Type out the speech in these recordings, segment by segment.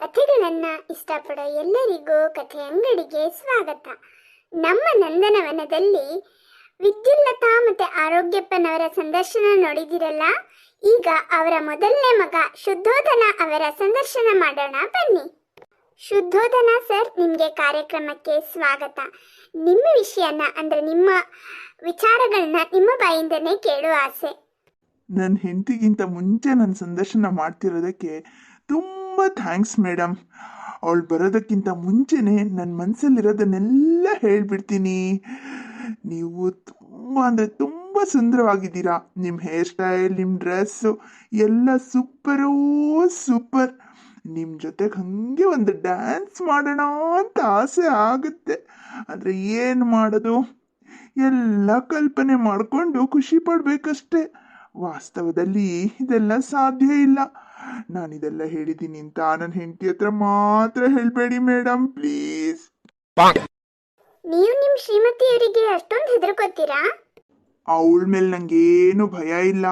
ಕಥೆಗಳನ್ನು ಇಷ್ಟಪಡೋ ಎಲ್ಲರಿಗೂ ಕಥೆ ಅಂಗಡಿಗೆ ಸ್ವಾಗತ. ನಮ್ಮ ನಂದನವನದಲ್ಲಿ ವಿದ್ಯುಲ್ಲತಾ ಮತ್ತು ಆರೋಗ್ಯಪ್ಪನವರ ಸಂದರ್ಶನ ನೋಡಿದಿರಲ್ಲ. ಈಗ ಅವರ ಮೊದಲನೇ ಮಗ ಶುದ್ಧೋಧನ ಅವರ ಸಂದರ್ಶನ ಮಾಡೋಣ ಬನ್ನಿ. ಶುದ್ಧೋಧನ ಸರ್, ನಿಮಗೆ ಕಾರ್ಯಕ್ರಮಕ್ಕೆ ಸ್ವಾಗತ. ನಿಮ್ಮ ವಿಷಯನ ಅಂದರೆ ನಿಮ್ಮ ವಿಚಾರಗಳನ್ನ ನಿಮ್ಮ ಬಾಯಿಂದನೇ ಕೇಳುವ ಆಸೆ. ನನ್ನ ಹೆಂಡತಿಗಿಂತ ಮುಂಚೆ ನನ್ನ ಸಂದರ್ಶನ ಮಾಡ್ತಿರೋದಕ್ಕೆ ತುಂಬ ಥ್ಯಾಂಕ್ಸ್ ಮೇಡಮ್. ಅವಳು ಬರೋದಕ್ಕಿಂತ ಮುಂಚೆನೇ ನನ್ನ ಮನಸ್ಸಲ್ಲಿರೋದನ್ನೆಲ್ಲ ಹೇಳ್ಬಿಡ್ತೀನಿ. ನೀವು ತುಂಬ ಅಂದರೆ ತುಂಬ ಸುಂದರವಾಗಿದ್ದೀರಾ. ನಿಮ್ಮ ಹೇರ್ ಸ್ಟೈಲ್, ನಿಮ್ಮ ಡ್ರೆಸ್ಸು ಎಲ್ಲ ಸೂಪರೂ ಸೂಪರ್. ನಿಮ್ಮ ಜೊತೆಗೆ ಹಾಗೆ ಒಂದು ಡ್ಯಾನ್ಸ್ ಮಾಡೋಣ ಅಂತ ಆಸೆ ಆಗುತ್ತೆ. ಆದರೆ ಏನು ಮಾಡೋದು, ಎಲ್ಲ ಕಲ್ಪನೆ ಮಾಡಿಕೊಂಡು ಖುಷಿ ಪಡಬೇಕಷ್ಟೆ. ವಾಸ್ತವದಲ್ಲಿ ಇದೆಲ್ಲ ಸಾಧ್ಯ ಇಲ್ಲ. ನಾನಿದೆಲ್ಲ ಹೇಳಿದ್ದೀನಿ ಅಂತ ನನ್ನ ಹೆಂಡತಿ ಹತ್ರ ಮಾತ್ರ ಹೇಳಬೇಡಿ ಮೇಡಮ್, ಪ್ಲೀಸ್. ನೀವು ನಿಮ್ಮ ಶ್ರೀಮತಿಯವರಿಗೆ ಅಷ್ಟೊಂದು ಹೆದರ್ಕೋತೀರಾ? ಅವಳ ಮೇಲೆ ನಂಗೇನು ಭಯ ಇಲ್ಲ.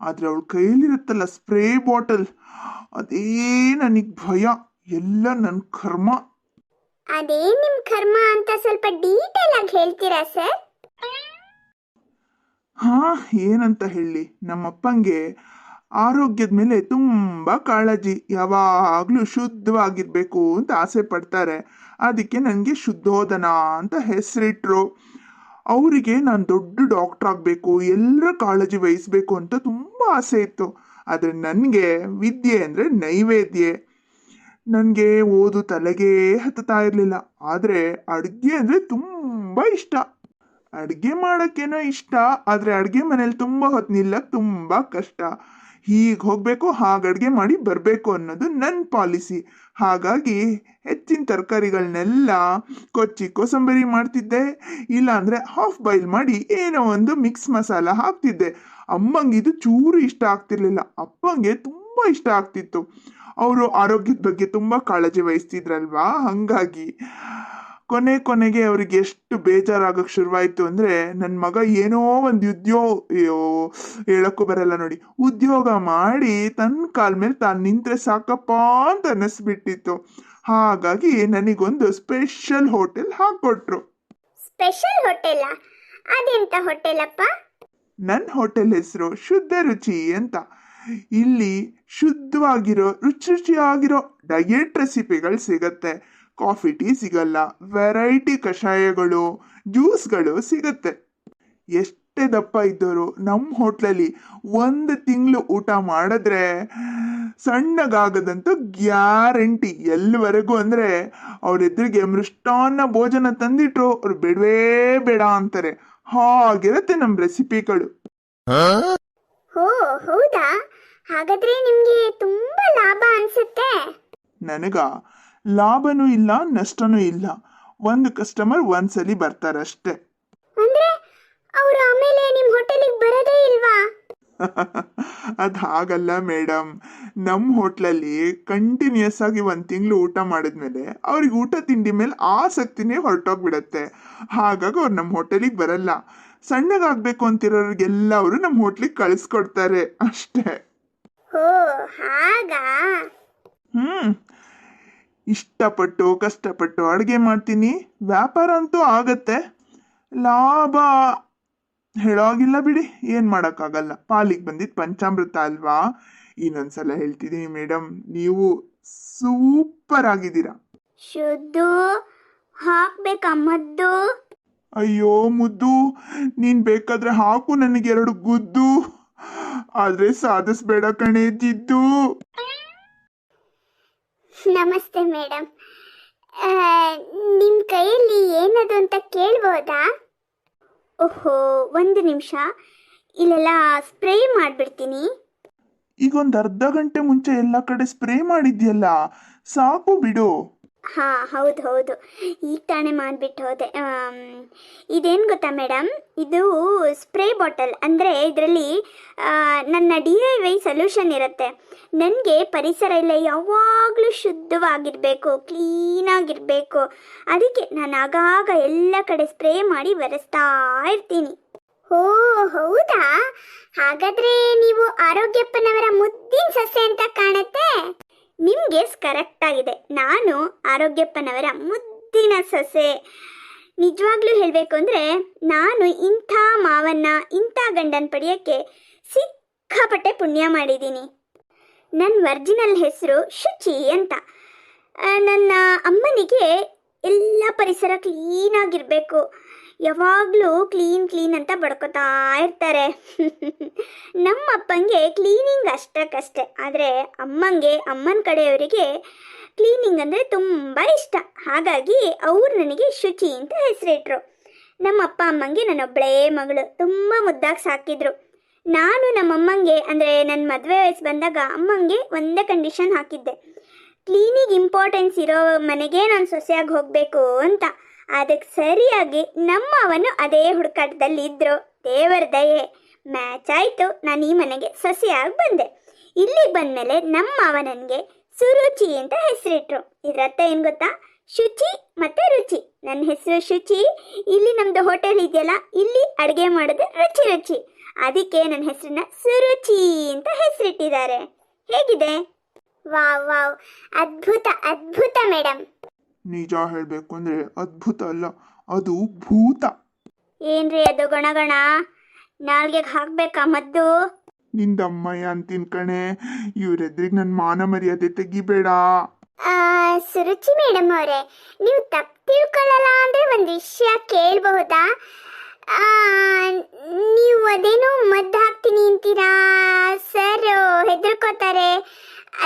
ಆದರೆ ಅವಳ ಕೈಯಲ್ಲಿರುತ್ತಲ್ಲ ಸ್ಪ್ರೇ ಬಾಟಲ್, ಅದೇ ನನಗೆ ಭಯ. ಎಲ್ಲ ನನ್ನ ಕರ್ಮ. ಅದೇ ನಿಮ್ಮ ಕರ್ಮ ಅಂತ ಸ್ವಲ್ಪ ಡೀಟೇಲ್ ಆಗಿ ಹೇಳ್ತೀರಾ ಸರ್? ಏನಂತ ಹೇಳಿ, ನಮ್ಮಪ್ಪಂಗೆ ಆರೋಗ್ಯದ ಮೇಲೆ ತುಂಬ ಕಾಳಜಿ. ಯಾವಾಗಲೂ ಶುದ್ಧವಾಗಿರ್ಬೇಕು ಅಂತ ಆಸೆ ಪಡ್ತಾರೆ. ಅದಕ್ಕೆ ನನಗೆ ಶುದ್ಧೋಧನ ಅಂತ ಹೆಸರಿಟ್ರು. ಅವರಿಗೆ ನಾನು ದೊಡ್ಡ ಡಾಕ್ಟರ್ ಆಗಬೇಕು, ಎಲ್ಲರ ಕಾಳಜಿ ವಹಿಸ್ಬೇಕು ಅಂತ ತುಂಬ ಆಸೆ ಇತ್ತು. ಆದರೆ ನನಗೆ ವಿದ್ಯೆ ಅಂದರೆ ನೈವೇದ್ಯ. ನನಗೆ ಓದು ತಲೆಗೆ ಹತ್ತುತ್ತಾ ಇರಲಿಲ್ಲ. ಆದರೆ ಅಡುಗೆ ಅಂದರೆ ತುಂಬ ಇಷ್ಟ. ಅಡುಗೆ ಮಾಡೋಕ್ಕೇನೋ ಇಷ್ಟ, ಆದರೆ ಅಡುಗೆ ಮನೇಲಿ ತುಂಬ ಹೊತ್ತು ನಿಲ್ಲಕ್ಕೆ ತುಂಬ ಕಷ್ಟ. ಹೀಗೆ ಹೋಗಬೇಕು, ಹಾಗೆ ಅಡುಗೆ ಮಾಡಿ ಬರಬೇಕು ಅನ್ನೋದು ನನ್ನ ಪಾಲಿಸಿ. ಹಾಗಾಗಿ ಹೆಚ್ಚಿನ ತರಕಾರಿಗಳನ್ನೆಲ್ಲ ಕೊಚ್ಚಿ ಕೋಸಂಬರಿ ಮಾಡ್ತಿದ್ದೆ, ಇಲ್ಲಾಂದರೆ ಹಾಫ್ ಬಾಯ್ಲ್ ಮಾಡಿ ಏನೋ ಒಂದು ಮಿಕ್ಸ್ ಮಸಾಲ ಹಾಕ್ತಿದ್ದೆ. ಅಮ್ಮಂಗೆ ಇದು ಚೂರು ಇಷ್ಟ ಆಗ್ತಿರ್ಲಿಲ್ಲ, ಅಪ್ಪಂಗೆ ತುಂಬ ಇಷ್ಟ ಆಗ್ತಿತ್ತು. ಅವರು ಆರೋಗ್ಯದ ಬಗ್ಗೆ ತುಂಬ ಕಾಳಜಿ ವಹಿಸ್ತಿದ್ರಲ್ವಾ, ಹಾಗಾಗಿ ಕೊನೆಗೆ ಅವ್ರಿಗೆ ಎಷ್ಟು ಬೇಜಾರಾಗಕ್ಕೆ ಶುರುವಾಯಿತು ಅಂದರೆ, ನನ್ನ ಮಗ ಏನೋ ಒಂದು ಹೇಳಕ್ಕೂ ಬರಲ್ಲ ನೋಡಿ, ಉದ್ಯೋಗ ಮಾಡಿ ತನ್ನ ಕಾಲ ಮೇಲೆ ತಾನು ನಿಂತರೆ ಸಾಕಪ್ಪ ಅಂತ ಅನ್ನಿಸ್ಬಿಟ್ಟಿತ್ತು. ಹಾಗಾಗಿ ನನಗೊಂದು ಸ್ಪೆಷಲ್ ಹೋಟೆಲ್ ಹಾಕ್ಕೊಟ್ರು. Special hotel? ಅದೆಂತ ಹೋಟೆಲಪ್ಪ? ನನ್ನ ಹೋಟೆಲ್ ಹೆಸರು ಶುದ್ಧ ರುಚಿ ಅಂತ. ಇಲ್ಲಿ ಶುದ್ಧವಾಗಿರೋ ರುಚಿಯಾಗಿರೋ ಡಯಟ್ ರೆಸಿಪಿಗಳು ಸಿಗತ್ತೆ. ಕಾಫಿ ಟೀ ಸಿಗಲ್ಲ, ವೆರೈಟಿ ಕಷಾಯಗಳು, ಜ್ಯೂಸ್ಗಳು ಸಿಗತ್ತೆ. ಎಷ್ಟೇ ದಪ್ಪ ಇದ್ದವರು ನಮ್ಮ ಹೋಟ್ಲಲ್ಲಿ 1 ತಿಂಗಳು ಊಟ ಮಾಡಿದ್ರೆ ಸಣ್ಣಗಾಗದಂತೂ ಗ್ಯಾರಂಟಿ. ಎಲ್ಲಿವರೆಗೂ ಅಂದರೆ ಅವ್ರ ಎದುರಿಗೆ ಮೃಷ್ಟಾನ್ನ ಭೋಜನ ತಂದಿಟ್ರು ಅವ್ರು ಬೇಡವೇ ಬೇಡ ಅಂತಾರೆ. ಹಾಗಿರತ್ತೆ ನಮ್ಮ ರೆಸಿಪಿಗಳು. ಓ ಹೌದಾ? ಹಾಗಾದ್ರೆ ನಿಮ್ಗೆ ತುಂಬಾ ಲಾಭ ಅನ್ಸುತ್ತೆ. ನನಗ ಲಾಭನೂ ಇಲ್ಲ, ನಷ್ಟನೂ ಇಲ್ಲ. ಒಂದು ಕಸ್ಟಮರ್ ಒಂದ್ಸಲಿ ಬರ್ತಾರಷ್ಟೇ. ಅಂದ್ರೆ ಅವ್ರು ಆಮೇಲೆ ನಿಮ್ಮ ಹೋಟೆಲಿಗೆ ಬರೋದೇ ಇಲ್ವಾ? ಅದು ಹಾಗಲ್ಲ ಮೇಡಮ್. ನಮ್ಮ ಹೋಟ್ಲಲ್ಲಿ ಕಂಟಿನ್ಯೂಸ್ ಆಗಿ 1 ತಿಂಗಳು ಊಟ ಮಾಡಿದ್ಮೇಲೆ ಅವ್ರಿಗೆ ಊಟ ತಿಂಡಿ ಮೇಲೆ ಆಸಕ್ತಿನೇ ಹೊರಟೋಗ್ಬಿಡತ್ತೆ. ಹಾಗಾಗಿ ಅವ್ರು ನಮ್ಮ ಹೋಟೆಲಿಗೆ ಬರಲ್ಲ. ಸಣ್ಣಗಾಗಬೇಕು ಅಂತಿರೋರಿಗೆಲ್ಲ ಅವರು ನಮ್ಮ ಹೋಟ್ಲಿಗೆ ಕಳಿಸ್ಕೊಡ್ತಾರೆ ಅಷ್ಟೇ. ಓ ಹಾಗಾ? ಇಷ್ಟಪಟ್ಟು ಕಷ್ಟಪಟ್ಟು ಅಡುಗೆ ಮಾಡ್ತೀನಿ. ವ್ಯಾಪಾರ ಅಂತೂ ಆಗತ್ತೆ, ಲಾಭ ಹೇಳೋಗಿಲ್ಲ ಬಿಡಿ. ಏನು ಮಾಡೋಕ್ಕಾಗಲ್ಲ, ಪಾಲಿಗೆ ಬಂದಿದ್ದು ಪಂಚಾಮೃತ ಅಲ್ವಾ. ಇನ್ನೊಂದ್ಸಲ ಹೇಳ್ತಿದ್ದೀನಿ ಮೇಡಮ್, ನೀವು ಸೂಪರ್ ಆಗಿದ್ದೀರಾ. ಶುದ್ಧು ಹಾಕ್ಬೇಕಾ ಮದ್ದು? ಅಯ್ಯೋ ಮುದ್ದು, ನೀನು ಬೇಕಾದ್ರೆ ಹಾಕು ನನಗೆ 2 ಗುದ್ದು. ಆದರೆ ಸಾಧಿಸ್ಬೇಡ ಕಣೆ ಜಿದ್ದು. ನಮಸ್ತೆ ಮೇಡಮ್, ನಿಮ್ಮ ಕೈಯಲ್ಲಿ ಏನದು ಅಂತ ಕೇಳ್ಬೋದಾ? ಓಹೋ, 1 ನಿಮಿಷ, ಇಲ್ಲೆಲ್ಲ ಸ್ಪ್ರೇ ಮಾಡಿಬಿಡ್ತೀನಿ. ಈಗ ಒಂದು ಅರ್ಧ ಗಂಟೆ ಮುಂಚೆ ಎಲ್ಲ ಕಡೆ ಸ್ಪ್ರೇ ಮಾಡಿದ್ಯಲ್ಲ, ಸಾಕು ಬಿಡು. ಹಾಂ ಹೌದು, ಈಗ ತಾನೇ ಮಾಡಿಬಿಟ್ಟು ಹೋದೆ. ಇದೇನು ಗೊತ್ತಾ ಮೇಡಮ್, ಇದು ಸ್ಪ್ರೇ ಬಾಟಲ್. ಅಂದರೆ ಇದರಲ್ಲಿ ನನ್ನ DIY ಸೊಲ್ಯೂಷನ್ ಇರುತ್ತೆ. ನನಗೆ ಪರಿಸರ ಎಲ್ಲ ಯಾವಾಗಲೂ ಶುದ್ಧವಾಗಿರಬೇಕು, ಕ್ಲೀನಾಗಿರಬೇಕು. ಅದಕ್ಕೆ ನಾನು ಆಗಾಗ ಎಲ್ಲ ಕಡೆ ಸ್ಪ್ರೇ ಮಾಡಿ ಬರೆಸ್ತಾ ಇರ್ತೀನಿ. ಓ ಹೌದಾ? ಹಾಗಾದರೆ ನೀವು ಆರೋಗ್ಯಪ್ಪನವರ ಮುದ್ದಿನ ಸಸ್ಯ ಅಂತ ಕಾಣುತ್ತೆ. ನಿಮ್ಮ ಗೆಸ್ ಕರೆಕ್ಟ್ ಆಗಿದೆ. ನಾನು ಆರೋಗ್ಯಪ್ಪನವರ ಮುದ್ದಿನ ಸೊಸೆ. ನಿಜವಾಗ್ಲೂ ಹೇಳಬೇಕು ಅಂದರೆ ನಾನು ಇಂಥ ಮಾವನ್ನ ಇಂಥ ಗಂಡನ ಪಡೆಯೋಕ್ಕೆ ಸಿಕ್ಕಾಪಟ್ಟೆ ಪುಣ್ಯ ಮಾಡಿದ್ದೀನಿ. ನನ್ನ ಒರಿಜಿನಲ್ ಹೆಸರು ಶುಚಿ ಅಂತ. ನನ್ನ ಅಮ್ಮನಿಗೆ ಎಲ್ಲ ಪರಿಸರ ಕ್ಲೀನಾಗಿರಬೇಕು, ಯಾವಾಗಲೂ ಕ್ಲೀನ್ ಅಂತ ಬಡ್ಕೋತಾ ಇರ್ತಾರೆ. ನಮ್ಮ ಅಪ್ಪಂಗೆ ಕ್ಲೀನಿಂಗ್ ಅಷ್ಟಕ್ಕಷ್ಟೇ, ಆದರೆ ಅಮ್ಮನ ಕಡೆಯವರಿಗೆ ಕ್ಲೀನಿಂಗ್ ಅಂದರೆ ತುಂಬ ಇಷ್ಟ. ಹಾಗಾಗಿ ಅವ್ರು ನನಗೆ ಶುಚಿ ಅಂತ ಹೆಸರಿಟ್ರು. ನಮ್ಮ ಅಪ್ಪ ಅಮ್ಮಂಗೆ ನನ್ನೊಬ್ಬಳೇ ಮಗಳು, ತುಂಬ ಮುದ್ದಾಗಿ ಸಾಕಿದ್ರು. ನಾನು ನಮ್ಮಮ್ಮಂಗೆ ಅಂದರೆ ನನ್ನ ಮದುವೆ ವಯಸ್ಸು ಬಂದಾಗ ಅಮ್ಮಂಗೆ ಒಂದೇ ಕಂಡೀಷನ್ ಹಾಕಿದ್ದೆ, ಕ್ಲೀನಿಗೆ ಇಂಪಾರ್ಟೆನ್ಸ್ ಇರೋ ಮನೆಗೆ ನಾನು ಸೊಸೆಯಾಗಿ ಹೋಗಬೇಕು ಅಂತ. ಅದಕ್ಕೆ ಸರಿಯಾಗಿ ನಮ್ಮ ಅವನು ಅದೇ ಹುಡುಕಾಟದಲ್ಲಿ ಇದ್ರು. ದೇವರ ದಯೆ ಮ್ಯಾಚ್ ಆಯಿತು, ನಾನು ಈ ಮನೆಗೆ ಸೊಸೆಯಾಗಿ ಬಂದೆ. ಇಲ್ಲಿಗೆ ಬಂದಮೇಲೆ ನಮ್ಮ ಅವ ನನಗೆ ಸುರುಚಿ ಅಂತ ಹೆಸರಿಟ್ರು. ಇದರರ್ಥ ಏನು ಗೊತ್ತಾ? ಶುಚಿ ಮತ್ತು ರುಚಿ. ನನ್ನ ಹೆಸರು ಶುಚಿ, ಇಲ್ಲಿ ನಮ್ಮದು ಹೋಟೆಲ್ ಇದೆಯಲ್ಲ, ಇಲ್ಲಿ ಅಡುಗೆ ಮಾಡೋದು ರುಚಿ ರುಚಿ. ಅದಕ್ಕೆ ನನ್ನ ಹೆಸರನ್ನ ಸುರುಚಿ ಅಂತ ಹೆಸರಿಟ್ಟಿದ್ದಾರೆ. ಹೇಗಿದೆ? ವಾವ್ ವಾವ್, ಅದ್ಭುತ ಅದ್ಭುತ ಮೇಡಮ್. ನಿಜ ಹೇಳಬೇಕು ಅಂದರೆ ಅದ್ಭುತ ಅಲ್ಲ, ಅದು ಭೂತ. ಏನ್ರಿ ಅದು ಗಣಗಣ? ನಾಲ್ಗೆಗೆ ಹಾಕ್ಬೇಕಾ ಮದ್ದು? ನಿಂದಮ್ಮಯ್ಯ ಅಂತಿನ ಕಣೆ, ಇವರೆದ್ರಿಗೆ ನನ್ನ ಮಾನ ಮರ್ಯಾದೆ ತೆಗಿಬೇಡ. ಸುರುಚಿ ಮೇಡಮ್ ಅವರೇ, ನೀವು ತಪ್ಪು ತಿಳ್ಕೊಳ್ಳಲ್ಲ ಅಂದರೆ ಒಂದು ವಿಷಯ ಕೇಳಬಹುದಾ? ನೀವು ಅದೇನೋ ಮದ್ದು ಹಾಕ್ತೀನಿ ಅಂತೀರಾ, ಸರ್ ಹೆದರ್ಕೋತಾರೆ,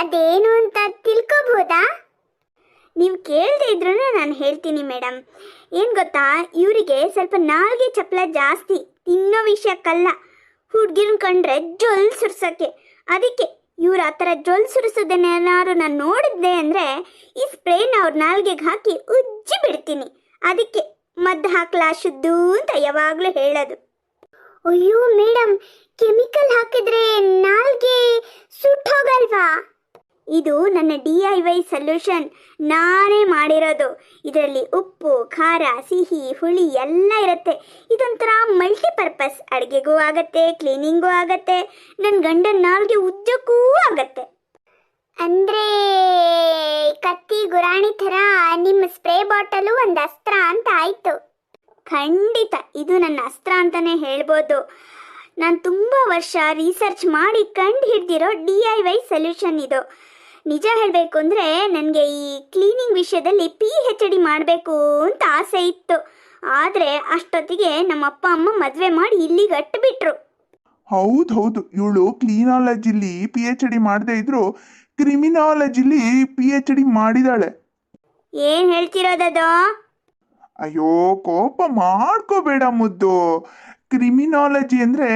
ಅದೇನು ಅಂತ ತಿಳ್ಕೊಬಹುದಾ? ನೀವು ಕೇಳದೆ ಇದ್ರೂ ನಾನು ಹೇಳ್ತೀನಿ ಮೇಡಮ್. ಏನು ಗೊತ್ತಾ, ಇವರಿಗೆ ಸ್ವಲ್ಪ ನಾಲ್ಗೆ ಚಪ್ಪಲ ಜಾಸ್ತಿ, ತಿನ್ನೋ ವಿಷಯಕ್ಕಲ್ಲ, ಹುಡುಗಿರನ್ನ ಕಂಡ್ರೆ ಜೊಲ್ ಸುರ್ಸೋಕ್ಕೆ. ಅದಕ್ಕೆ ಇವ್ರು ಆ ಥರ ಜೊಲ್ ಸುರಿಸೋದನ್ನೇನಾದ್ರು ನಾನು ನೋಡಿದ್ದೆ ಅಂದರೆ ಈ ಸ್ಪ್ರೇನ ಅವ್ರ ನಾಲ್ಗೆಗೆ ಹಾಕಿ ಉಜ್ಜಿ ಬಿಡ್ತೀನಿ. ಅದಕ್ಕೆ ಮದ್ದು ಹಾಕ್ಲಾ ಶುದ್ಧು ಅಂತ ಯಾವಾಗಲೂ ಹೇಳೋದು. ಅಯ್ಯೋ ಮೇಡಮ್, ಕೆಮಿಕಲ್ ಹಾಕಿದ್ರೆ ನಾಲ್ಗೆ ಸುಟ್ಟೋಗಲ್ವಾ? ಇದು ನನ್ನ DIY ಸೊಲ್ಯೂಷನ್, ನಾನೇ ಮಾಡಿರೋದು. ಇದರಲ್ಲಿ ಉಪ್ಪು, ಖಾರ, ಸಿಹಿ, ಹುಳಿ ಎಲ್ಲ ಇರುತ್ತೆ. ಇದೊಂಥರ ಮಲ್ಟಿಪರ್ಪಸ್, ಅಡುಗೆಗೂ ಆಗತ್ತೆ, ಕ್ಲೀನಿಂಗೂ ಆಗತ್ತೆ, ನನ್ನ ಗಂಡನ ನಾಲ್ಗೆ ಉಜ್ಜಕ್ಕೂ ಆಗತ್ತೆ. ಅಂದರೆ ಕತ್ತಿ ಗುರಾಣಿ ಥರ ನಿಮ್ಮ ಸ್ಪ್ರೇ ಬಾಟಲು ಒಂದು ಅಸ್ತ್ರ ಅಂತ ಆಯಿತು. ಖಂಡಿತ ಇದು ನನ್ನ ಅಸ್ತ್ರ ಅಂತಲೇ ಹೇಳ್ಬೋದು. ನಾನು ತುಂಬ ವರ್ಷ ರಿಸರ್ಚ್ ಮಾಡಿ ಕಂಡು ಹಿಡ್ದಿರೋ DIY ಸೊಲ್ಯೂಷನ್ ಇದು. ನಿಜ ಹೇಳಬೇಕು ಅಂದರೆ ನನಗೆ ಈ ಕ್ಲೀನಿಂಗ್ ವಿಷಯದಲ್ಲಿ PhD ಮಾಡಬೇಕು ಅಂತ ಆಸೆ ಇತ್ತು. ಆದರೆ ಅಷ್ಟೊತ್ತಿಗೆ ನಮ್ಮ ಅಪ್ಪ ಅಮ್ಮ ಮದುವೆ ಮಾಡಿ ಇಲ್ಲಿಗೆ ಅಟ್ಟುಬಿಟ್ರು. ಹೌದು, ಇವಳು ಕ್ಲೀನಾಲಜಿಲಿ PhD ಮಾಡದೇ ಇದ್ರು ಕ್ರಿಮಿನಾಲಜಿಲಿ PhD ಮಾಡಿದಾಳೆ. ಏನು ಹೇಳ್ತಿರೋದದು? ಅಯ್ಯೋ ಕೋಪ ಮಾಡ್ಕೋಬೇಡ ಮುದ್ದು. ಕ್ರಿಮಿನಾಲಜಿ ಅಂದರೆ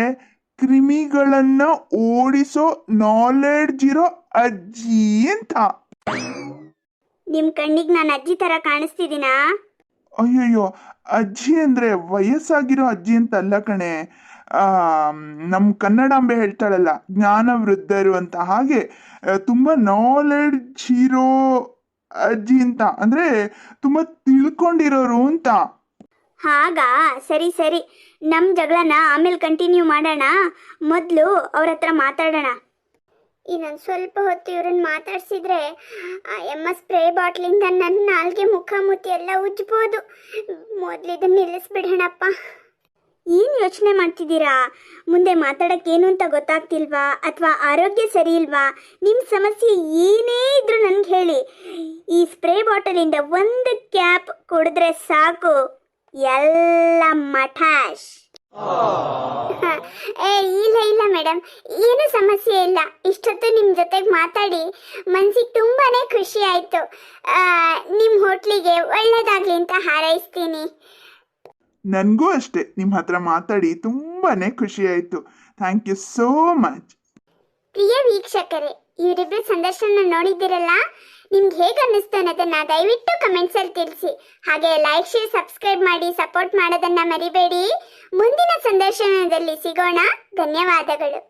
ಕ್ರಿಮಿಗಳನ್ನ ಓಡಿಸೋ ನಾಲೆಡ್ಜ್ ಇರೋ ಅಜ್ಜಿ ಅಂತ. ನಿಮ್ಮ ಕಣ್ಣಿಗೆ ನಾನು ಅಜ್ಜಿ ಥರ ಕಾಣಿಸ್ತಿದ್ದೀನಾ? ಅಯ್ಯಯ್ಯೋ, ಅಜ್ಜಿ ಅಂದರೆ ವಯಸ್ಸಾಗಿರೋ ಅಜ್ಜಿ ಅಂತ ಅಲ್ಲ ಕಣೆ. ನಮ್ಮ ಕನ್ನಡಾಂಬೆ ಹೇಳ್ತಾಳಲ್ಲ, ಜ್ಞಾನ ವೃದ್ಧರು ಅಂತ, ಹಾಗೆ ತುಂಬ ನಾಲೆಡ್ಜ್ ಇರೋ ಅಜ್ಜಿ ಅಂತ, ಅಂದರೆ ತುಂಬ ತಿಳ್ಕೊಂಡಿರೋರು ಅಂತ. ಹಾಗಾ? ಸರಿ ಸರಿ, ನಮ್ಮ ಜಗಳನ ಆಮೇಲೆ ಕಂಟಿನ್ಯೂ ಮಾಡೋಣ. ಮೊದಲು ಅವ್ರ ಹತ್ರ ಮಾತಾಡೋಣ. ಇನ್ನೊಂದು ಸ್ವಲ್ಪ ಹೊತ್ತು ಇವ್ರನ್ನ ಮಾತಾಡ್ಸಿದ್ರೆ ಸ್ಪ್ರೇ ಬಾಟ್ಲಿಂದ ನನ್ನ ನಾಲ್ಗೆ ಮುಖ ಮುತ್ತಿ ಎಲ್ಲ ಉಜ್ಬೋದು. ಮೊದಲಿದನ್ನು ನಿಲ್ಲಿಸ್ಬಿಡೋಣಪ್ಪ. ಏನು ಯೋಚನೆ ಮಾಡ್ತಿದ್ದೀರಾ? ಮುಂದೆ ಮಾತಾಡೋಕ್ಕೇನು ಅಂತ ಗೊತ್ತಾಗ್ತಿಲ್ವಾ? ಅಥವಾ ಆರೋಗ್ಯ ಸರಿ ಇಲ್ವಾ? ನಿಮ್ಮ ಸಮಸ್ಯೆ ಏನೇ ಇದ್ರೂ ನನಗೆ ಹೇಳಿ. ಈ ಸ್ಪ್ರೇ ಬಾಟಲಿಂದ ಒಂದು ಕ್ಯಾಪ್ ಕುಡಿದ್ರೆ ಸಾಕು, ಎಲ್ಲ ಮಠಾಶ್. ಇಲ್ಲ ಮೇಡಮ್, ಏನು ಸಮಸ್ಯೆ ಇಲ್ಲ. ಇಷ್ಟೊತ್ತು ನಿಮ್ಮ ಜೊತೆಗೆ ಮಾತಾಡಿ ಮನ್ಸಿಗೆ ತುಂಬಾನೇ ಖುಷಿ ಆಯಿತು. ನಿಮ್ಮ ಹೋಟ್ಲಿಗೆ ಒಳ್ಳೇದಾಗಲಿ ಅಂತ ಹಾರೈಸ್ತೀನಿ. ನನಗೂ ಅಷ್ಟೇ, ನಿಮ್ಮ ಹತ್ರ ಮಾತಾಡಿ ತುಂಬಾನೇ ಖುಷಿ ಆಯಿತು. Thank you so much. ಪ್ರಿಯ ವೀಕ್ಷಕರೇ, ಇವರಿಬ್ಬರು ಸಂದರ್ಶನ ನೋಡಿದ್ದೀರಲ್ಲ, ನಿಮ್ಗೆ ಹೇಗೆ ಅನ್ನಿಸ್ತು ಅನ್ನೋದನ್ನ ದಯವಿಟ್ಟು ಕಮೆಂಟ್ಸಲ್ಲಿ ತಿಳಿಸಿ. ಹಾಗೆ ಲೈಕ್, ಶೇರ್, ಸಬ್ಸ್ಕ್ರೈಬ್ ಮಾಡಿ ಸಪೋರ್ಟ್ ಮಾಡೋದನ್ನ ಮರಿಬೇಡಿ. ಮುಂದಿನ ಸಂದರ್ಶನದಲ್ಲಿ ಸಿಗೋಣ. ಧನ್ಯವಾದಗಳು.